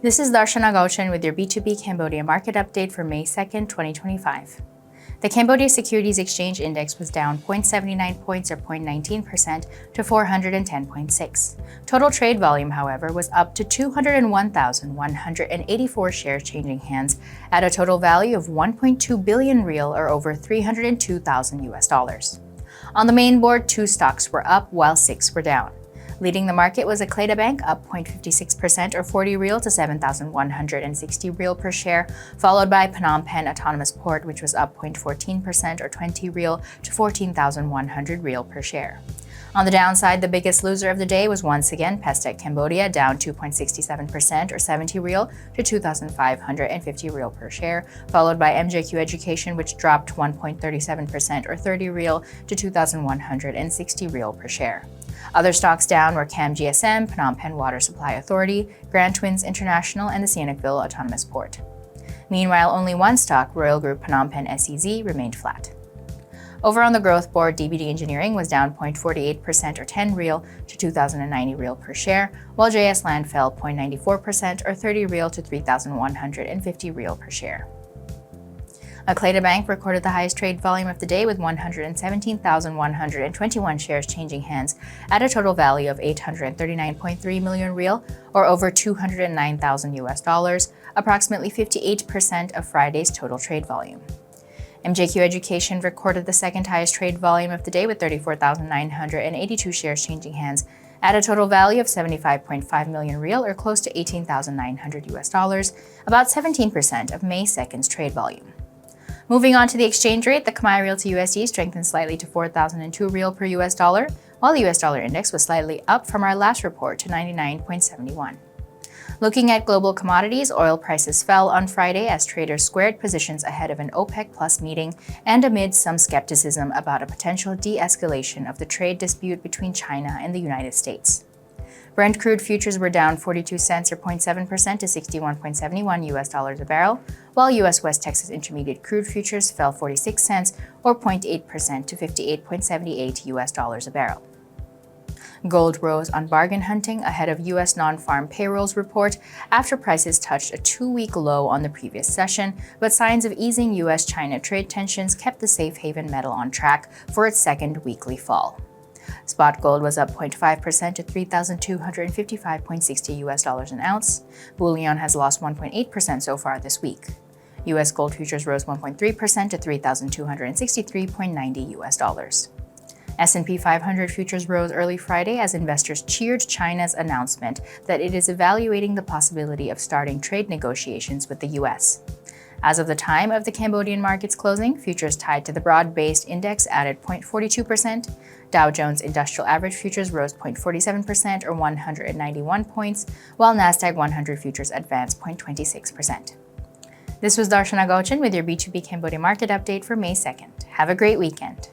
This is Darshana Gauchan with your B2B Cambodia Market update for May 2nd, 2025. The Cambodia Securities Exchange Index was down 0.79 points or 0.19% to 410.6. Total trade volume, however, was up to 201,184 shares changing hands at a total value of 1.2 billion real or over $302,000. On the main board, 2 stocks were up while 6 were down. Leading the market was Akleda Bank, up 0.56% or 40 real to 7,160 real per share, followed by Phnom Penh Autonomous Port, which was up 0.14% or 20 real to 14,100 real per share. On the downside, the biggest loser of the day was once again Pestec Cambodia, down 2.67% or 70 real to 2,550 real per share, followed by MJQ Education, which dropped 1.37% or 30 real to 2,160 real per share. Other stocks down were Cam GSM, Phnom Penh Water Supply Authority, Grand Twins International, and the Sihanoukville Autonomous Port. Meanwhile, only one stock, Royal Group Phnom Penh SEZ, remained flat. Over on the growth board, DBD Engineering was down 0.48% or 10 real to 2,090 real per share, while JS Land fell 0.94% or 30 real to 3,150 real per share. Akleda Bank recorded the highest trade volume of the day with 117,121 shares changing hands at a total value of 839.3 million real or over $209,000, approximately 58% of Friday's total trade volume. MJQ Education recorded the second highest trade volume of the day with 34,982 shares changing hands at a total value of 75.5 million real or close to $18,900, about 17% of May 2nd's trade volume. Moving on to the exchange rate, the Khmer Real to USD strengthened slightly to 4,002 real per US dollar, while the US dollar index was slightly up from our last report to 99.71. Looking at global commodities, oil prices fell on Friday as traders squared positions ahead of an OPEC Plus meeting and amid some skepticism about a potential de-escalation of the trade dispute between China and the United States. Brent crude futures were down 42 cents or 0.7% to 61.71 US dollars a barrel, while US West Texas Intermediate crude futures fell 46 cents or 0.8% to 58.78 US dollars a barrel. Gold rose on bargain hunting ahead of U.S. non-farm payrolls report after prices touched a 2-week low on the previous session, but signs of easing U.S.-China trade tensions kept the safe haven metal on track for its second weekly fall. Spot gold was up 0.5% to 3,255.60 US dollars an ounce. Bullion has lost 1.8% so far this week. U.S. gold futures rose 1.3% to 3,263.90 US dollars. S&P 500 futures rose early Friday as investors cheered China's announcement that it is evaluating the possibility of starting trade negotiations with the U.S. As of the time of the Cambodian market's closing, futures tied to the broad-based index added 0.42%, Dow Jones Industrial Average futures rose 0.47% or 191 points, while Nasdaq 100 futures advanced 0.26%. This was Darshana Gauchan with your B2B Cambodia Market update for May 2nd. Have a great weekend.